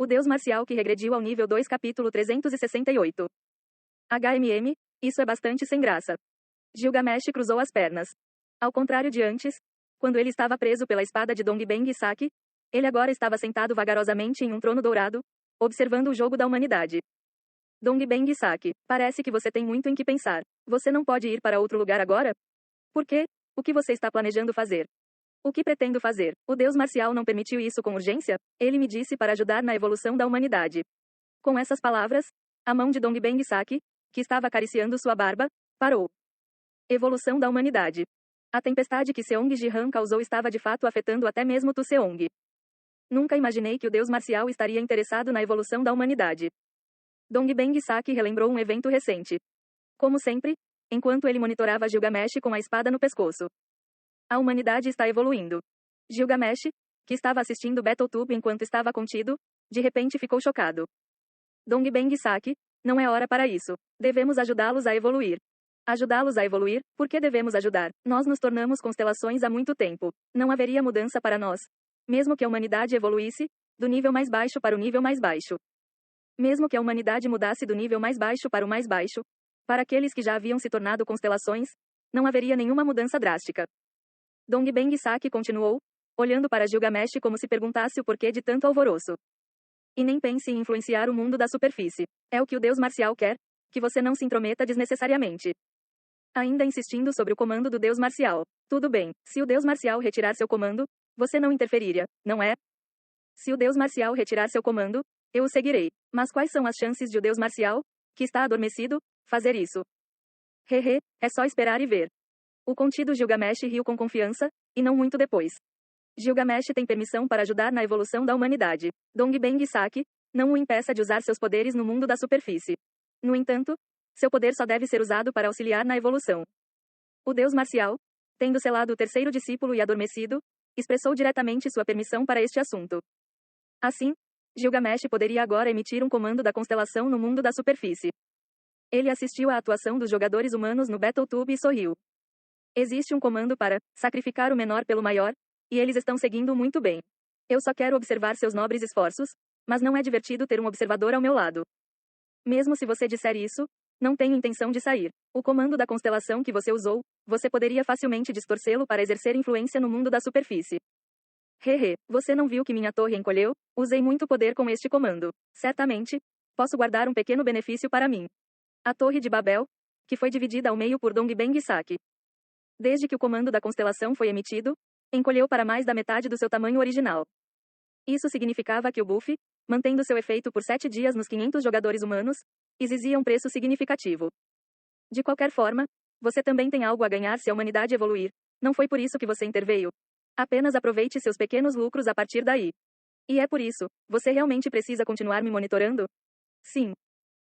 O Deus Marcial que regrediu ao nível 2 capítulo 368. Isso é bastante sem graça. Gilgamesh cruzou as pernas. Ao contrário de antes, quando ele estava preso pela espada de Dongbeng e Saki, ele agora estava sentado vagarosamente em um trono dourado, observando o jogo da humanidade. Dongbeng e Saki, parece que você tem muito em que pensar. Você não pode ir para outro lugar agora? Por quê? O que você está planejando fazer? O que pretendo fazer? O Deus Marcial não permitiu isso com urgência? Ele me disse para ajudar na evolução da humanidade. Com essas palavras, a mão de Dongbeng Saki, que estava acariciando sua barba, parou. Evolução da humanidade. A tempestade que Seong Jihan causou estava de fato afetando até mesmo Tu Seong. Nunca imaginei que o Deus Marcial estaria interessado na evolução da humanidade. Dongbeng Saki relembrou um evento recente. Como sempre, enquanto ele monitorava Gilgamesh com a espada no pescoço. A humanidade está evoluindo. Gilgamesh, que estava assistindo Battletube enquanto estava contido, de repente ficou chocado. Dongbeng Saki, não é hora para isso. Devemos ajudá-los a evoluir. Ajudá-los a evoluir? Por que devemos ajudar? Nós nos tornamos constelações há muito tempo. Não haveria mudança para nós. Mesmo que a humanidade evoluísse, do nível mais baixo para o nível mais baixo. Mesmo que a humanidade mudasse do nível mais baixo para o mais baixo, para aqueles que já haviam se tornado constelações, não haveria nenhuma mudança drástica. Dongbeng Saki continuou, olhando para Gilgamesh como se perguntasse o porquê de tanto alvoroço. E nem pense em influenciar o mundo da superfície. É o que o Deus Marcial quer, que você não se intrometa desnecessariamente. Ainda insistindo sobre o comando do Deus Marcial. Tudo bem, se o Deus Marcial retirar seu comando, você não interferiria, não é? Se o Deus Marcial retirar seu comando, eu o seguirei. Mas quais são as chances de o Deus Marcial, que está adormecido, fazer isso? Hehe, é só esperar e ver. O contido Gilgamesh riu com confiança, e não muito depois. Gilgamesh tem permissão para ajudar na evolução da humanidade. Dongbeng Saki, não o impeça de usar seus poderes no mundo da superfície. No entanto, seu poder só deve ser usado para auxiliar na evolução. O Deus Marcial, tendo selado o terceiro discípulo e adormecido, expressou diretamente sua permissão para este assunto. Assim, Gilgamesh poderia agora emitir um comando da constelação no mundo da superfície. Ele assistiu à atuação dos jogadores humanos no Battletube e sorriu. Existe um comando para sacrificar o menor pelo maior, e eles estão seguindo muito bem. Eu só quero observar seus nobres esforços, mas não é divertido ter um observador ao meu lado. Mesmo se você disser isso, não tenho intenção de sair. O comando da constelação que você usou, você poderia facilmente distorcê-lo para exercer influência no mundo da superfície. Hehe, você não viu que minha torre encolheu? Usei muito poder com este comando. Certamente, posso guardar um pequeno benefício para mim. A Torre de Babel, que foi dividida ao meio por Dongbeng Saki. Desde que o comando da constelação foi emitido, encolheu para mais da metade do seu tamanho original. Isso significava que o buff, mantendo seu efeito por 7 dias nos 500 jogadores humanos, exigia um preço significativo. De qualquer forma, você também tem algo a ganhar se a humanidade evoluir. Não foi por isso que você interveio. Apenas aproveite seus pequenos lucros a partir daí. E é por isso, você realmente precisa continuar me monitorando? Sim.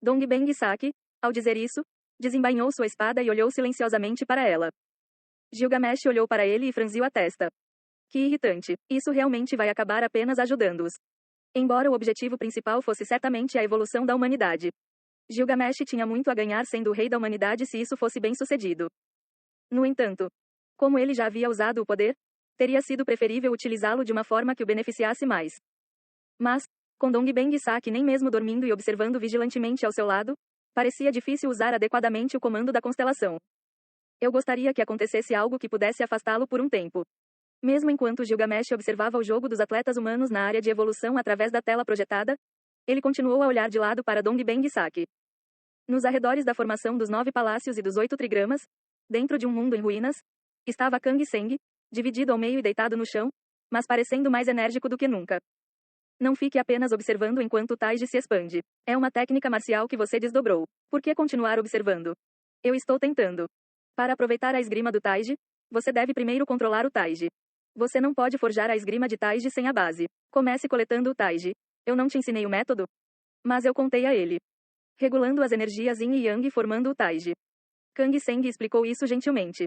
Dongbeng Saki, ao dizer isso, desembainhou sua espada e olhou silenciosamente para ela. Gilgamesh olhou para ele e franziu a testa. Que irritante. Isso realmente vai acabar apenas ajudando-os. Embora o objetivo principal fosse certamente a evolução da humanidade. Gilgamesh tinha muito a ganhar sendo o rei da humanidade se isso fosse bem sucedido. No entanto, como ele já havia usado o poder, teria sido preferível utilizá-lo de uma forma que o beneficiasse mais. Mas, com Dongbeng Saki nem mesmo dormindo e observando vigilantemente ao seu lado, parecia difícil usar adequadamente o comando da constelação. Eu gostaria que acontecesse algo que pudesse afastá-lo por um tempo. Mesmo enquanto Gilgamesh observava o jogo dos atletas humanos na área de evolução através da tela projetada, ele continuou a olhar de lado para Dongbeng Saki. Nos arredores da formação dos 9 palácios e dos 8 trigramas, dentro de um mundo em ruínas, estava Kang Seng, dividido ao meio e deitado no chão, mas parecendo mais enérgico do que nunca. Não fique apenas observando enquanto o Taiji se expande. É uma técnica marcial que você desdobrou. Por que continuar observando? Eu estou tentando. Para aproveitar a esgrima do Taiji, você deve primeiro controlar o Taiji. Você não pode forjar a esgrima de Taiji sem a base. Comece coletando o Taiji. Eu não te ensinei o método? Mas eu contei a ele. Regulando as energias Yin e Yang formando o Taiji. Kang Seng explicou isso gentilmente.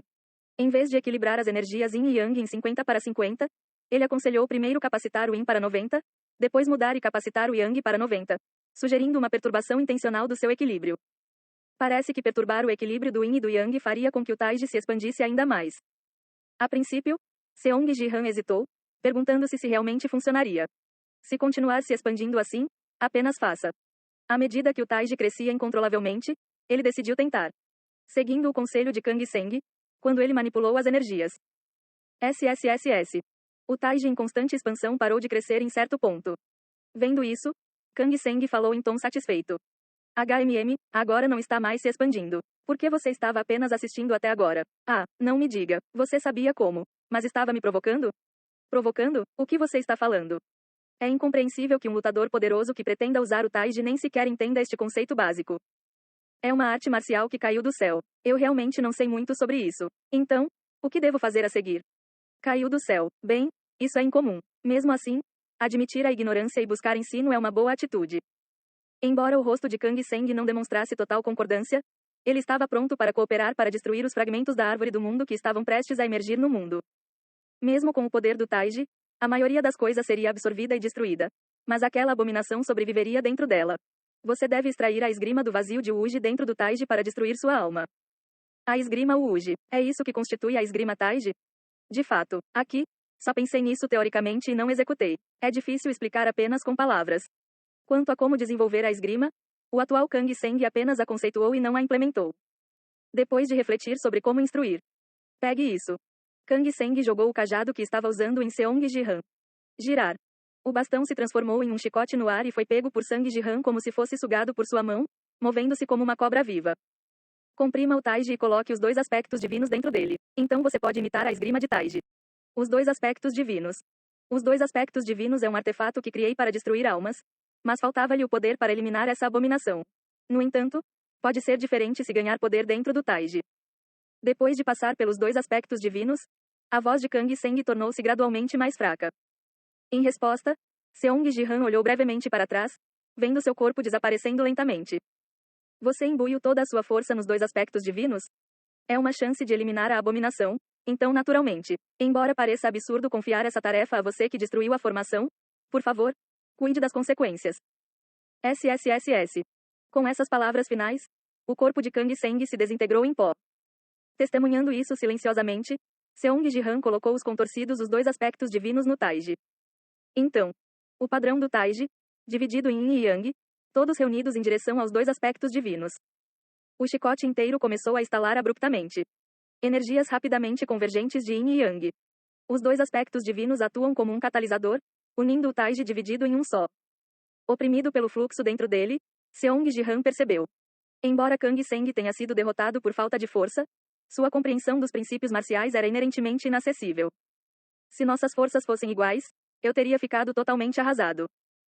Em vez de equilibrar as energias Yin e Yang em 50 para 50, ele aconselhou primeiro capacitar o Yin para 90, depois mudar e capacitar o Yang para 90, sugerindo uma perturbação intencional do seu equilíbrio. Parece que perturbar o equilíbrio do Yin e do Yang faria com que o Taiji se expandisse ainda mais. A princípio, Seong Jihan hesitou, perguntando-se se realmente funcionaria. Se continuar se expandindo assim, Apenas faça. À medida que o Taiji crescia incontrolavelmente, ele decidiu tentar. Seguindo o conselho de Kang Seng, quando ele manipulou as energias. SSSS. O Taiji em constante expansão parou de crescer em certo ponto. Vendo isso, Kang Seng falou em tom satisfeito. Agora não está mais se expandindo. Por que você estava apenas assistindo até agora? Ah, não me diga. Você sabia como. Mas estava me provocando? Provocando? O que você está falando? É incompreensível que um lutador poderoso que pretenda usar o Taiji nem sequer entenda este conceito básico. É uma arte marcial que caiu do céu. Eu realmente não sei muito sobre isso. Então, o que devo fazer a seguir? Caiu do céu. Bem, isso é incomum. Mesmo assim, admitir a ignorância e buscar ensino é uma boa atitude. Embora o rosto de Kang Seng não demonstrasse total concordância, ele estava pronto para cooperar para destruir os fragmentos da árvore do mundo que estavam prestes a emergir no mundo. Mesmo com o poder do Taiji, a maioria das coisas seria absorvida e destruída. Mas aquela abominação sobreviveria dentro dela. Você deve extrair a esgrima do vazio de Uji dentro do Taiji para destruir sua alma. A esgrima Uji. É isso que constitui a esgrima Taiji? De fato, aqui, só pensei nisso teoricamente e não executei. É difícil explicar apenas com palavras. Quanto a como desenvolver a esgrima, o atual Kang Seng apenas a conceituou e não a implementou. Depois de refletir sobre como instruir. Pegue isso. Kang Seng jogou o cajado que estava usando em Seong Ji-han. Girar. O bastão se transformou em um chicote no ar e foi pego por Sang Ji-han como se fosse sugado por sua mão, movendo-se como uma cobra viva. Comprima o Taiji e coloque os dois aspectos divinos dentro dele. Então você pode imitar a esgrima de Taiji. Os dois aspectos divinos. Os dois aspectos divinos é um artefato que criei para destruir almas, mas faltava-lhe o poder para eliminar essa abominação. No entanto, pode ser diferente se ganhar poder dentro do Taiji. Depois de passar pelos dois aspectos divinos, a voz de Kang Seng tornou-se gradualmente mais fraca. Em resposta, Seong Ji-han olhou brevemente para trás, vendo seu corpo desaparecendo lentamente. Você imbuiu toda a sua força nos dois aspectos divinos? É uma chance de eliminar a abominação, então naturalmente, embora pareça absurdo confiar essa tarefa a você que destruiu a formação, por favor, cuide das consequências. SSSS. Com essas palavras finais, o corpo de Kang Seng se desintegrou em pó. Testemunhando isso silenciosamente, Seong Ji-han colocou os contorcidos os dois aspectos divinos no Taiji. Então, o padrão do Taiji, dividido em Yin e Yang, todos reunidos em direção aos dois aspectos divinos. O chicote inteiro começou a estalar abruptamente. Energias rapidamente convergentes de Yin e Yang. Os dois aspectos divinos atuam como um catalisador, unindo o Taiji dividido em um só. Oprimido pelo fluxo dentro dele, Seong Ji-han percebeu. Embora Kang Seng tenha sido derrotado por falta de força, sua compreensão dos princípios marciais era inerentemente inacessível. Se nossas forças fossem iguais, eu teria ficado totalmente arrasado.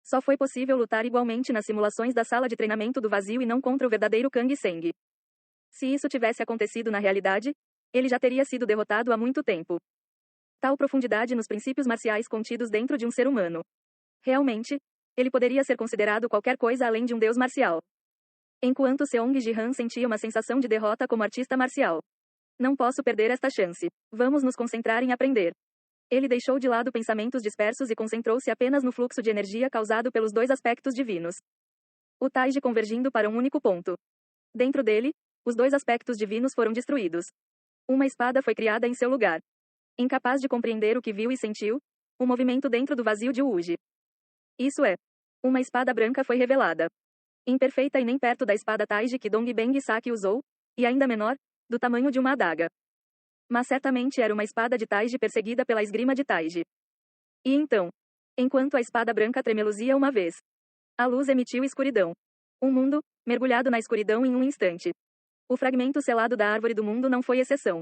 Só foi possível lutar igualmente nas simulações da sala de treinamento do vazio e não contra o verdadeiro Kang Seng. Se isso tivesse acontecido na realidade, ele já teria sido derrotado há muito tempo. Tal profundidade nos princípios marciais contidos dentro de um ser humano. Realmente, ele poderia ser considerado qualquer coisa além de um deus marcial. Enquanto Seong Ji-han sentia uma sensação de derrota como artista marcial. Não posso perder esta chance. Vamos nos concentrar em aprender. Ele deixou de lado pensamentos dispersos e concentrou-se apenas no fluxo de energia causado pelos dois aspectos divinos. O Taiji convergindo para um único ponto. Dentro dele, os dois aspectos divinos foram destruídos. Uma espada foi criada em seu lugar. Incapaz de compreender o que viu e sentiu, o movimento dentro do vazio de Uji. Isso é. Uma espada branca foi revelada. Imperfeita e nem perto da espada Taiji que Dongbeng Saki usou, e ainda menor, do tamanho de uma adaga. Mas certamente era uma espada de Taiji perseguida pela esgrima de Taiji. E então, enquanto a espada branca tremeluzia uma vez, a luz emitiu escuridão. Um mundo, mergulhado na escuridão em um instante. O fragmento selado da árvore do mundo não foi exceção.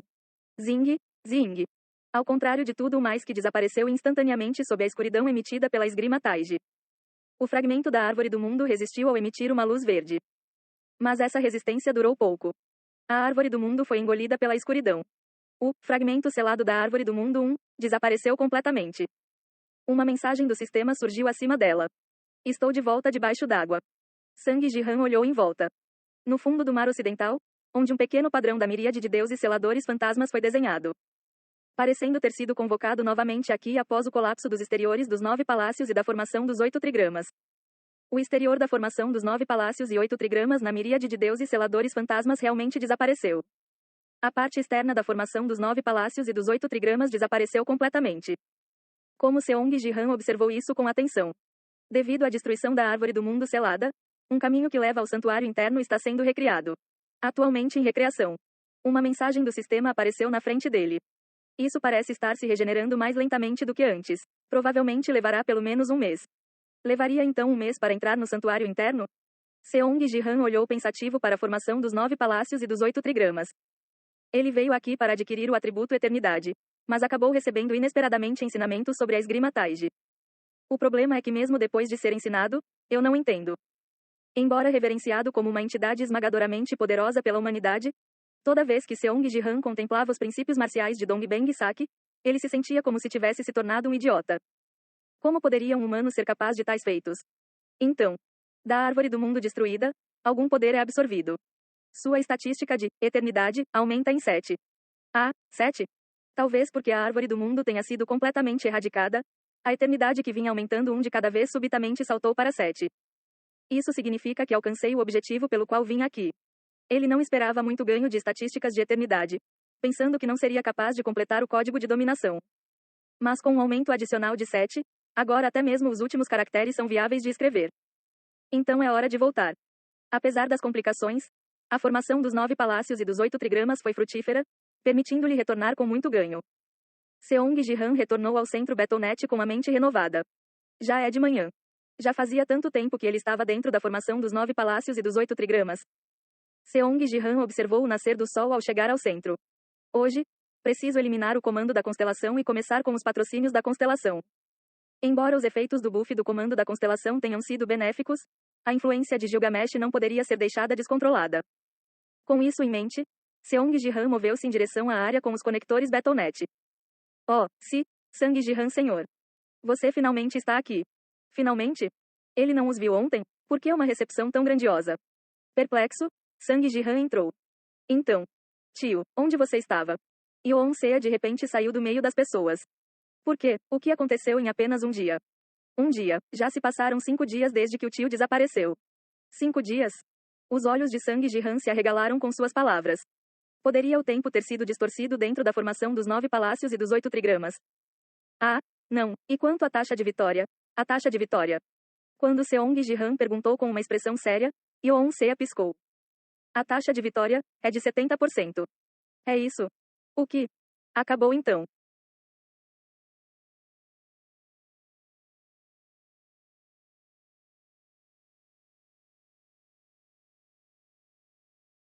Zing, zing. Ao contrário de tudo o mais que desapareceu instantaneamente sob a escuridão emitida pela esgrima Taiji. O fragmento da árvore do mundo resistiu ao emitir uma luz verde. Mas essa resistência durou pouco. A árvore do mundo foi engolida pela escuridão. O fragmento selado da árvore do mundo 1 desapareceu completamente. Uma mensagem do sistema surgiu acima dela. Estou de volta debaixo d'água. Sang Ji-han olhou em volta. No fundo do mar ocidental, onde um pequeno padrão da miríade de deuses seladores fantasmas foi desenhado. Parecendo ter sido convocado novamente aqui após o colapso dos exteriores dos 9 palácios e da formação dos 8 trigramas. O exterior da formação dos 9 palácios e 8 trigramas na miríade de deuses seladores fantasmas realmente desapareceu. A parte externa da formação dos 9 palácios e dos 8 trigramas desapareceu completamente. Como Seong Ji-han observou isso com atenção. Devido à destruição da árvore do mundo selada, um caminho que leva ao santuário interno está sendo recriado. Atualmente em recriação. Uma mensagem do sistema apareceu na frente dele. Isso parece estar se regenerando mais lentamente do que antes. Provavelmente levará pelo menos um mês. Levaria então um mês para entrar no santuário interno? Seong Ji-han olhou pensativo para a formação dos 9 palácios e dos 8 trigramas. Ele veio aqui para adquirir o atributo eternidade, mas acabou recebendo inesperadamente ensinamentos sobre a esgrima Taiji. O problema é que mesmo depois de ser ensinado, eu não entendo. Embora reverenciado como uma entidade esmagadoramente poderosa pela humanidade, toda vez que Seong Ji-han contemplava os princípios marciais de Dongbang Saki, ele se sentia como se tivesse se tornado um idiota. Como poderia um humano ser capaz de tais feitos? Então, da árvore do mundo destruída, algum poder é absorvido. Sua estatística de eternidade aumenta em 7. 7? Talvez porque a árvore do mundo tenha sido completamente erradicada, a eternidade que vinha aumentando de cada vez subitamente saltou para 7. Isso significa que alcancei o objetivo pelo qual vim aqui. Ele não esperava muito ganho de estatísticas de eternidade, pensando que não seria capaz de completar o código de dominação. Mas com um aumento adicional de 7, agora até mesmo os últimos caracteres são viáveis de escrever. Então é hora de voltar. Apesar das complicações, a formação dos 9 palácios e dos 8 trigramas foi frutífera, permitindo-lhe retornar com muito ganho. Seong Ji-han retornou ao centro Battle.net com a mente renovada. Já é de manhã. Já fazia tanto tempo que ele estava dentro da formação dos 9 palácios e dos 8 trigramas. Seong Ji-han observou o nascer do sol ao chegar ao centro. Hoje, preciso eliminar o comando da constelação e começar com os patrocínios da constelação. Embora os efeitos do buff do comando da constelação tenham sido benéficos, a influência de Gilgamesh não poderia ser deixada descontrolada. Com isso em mente, Seong Ji-han moveu-se em direção à área com os conectores Battle.net. Oh, Sang Ji-han senhor. Você finalmente está aqui. Finalmente? Ele não os viu ontem? Por que uma recepção tão grandiosa? Perplexo, Sang Ji-han entrou. Então. Tio, onde você estava? Yoon Seo de repente saiu do meio das pessoas. Por quê? O que aconteceu em apenas um dia? Um dia, já se passaram 5 dias desde que o tio desapareceu. 5 dias? Os olhos de Sang Ji-han se arregalaram com suas palavras. Poderia o tempo ter sido distorcido dentro da formação dos 9 palácios e dos 8 trigramas? Não. E quanto à taxa de vitória? A taxa de vitória. Quando Seong Ji-han perguntou com uma expressão séria, Yoon Seo piscou. A taxa de vitória é de 70%. É isso. O que? Acabou então.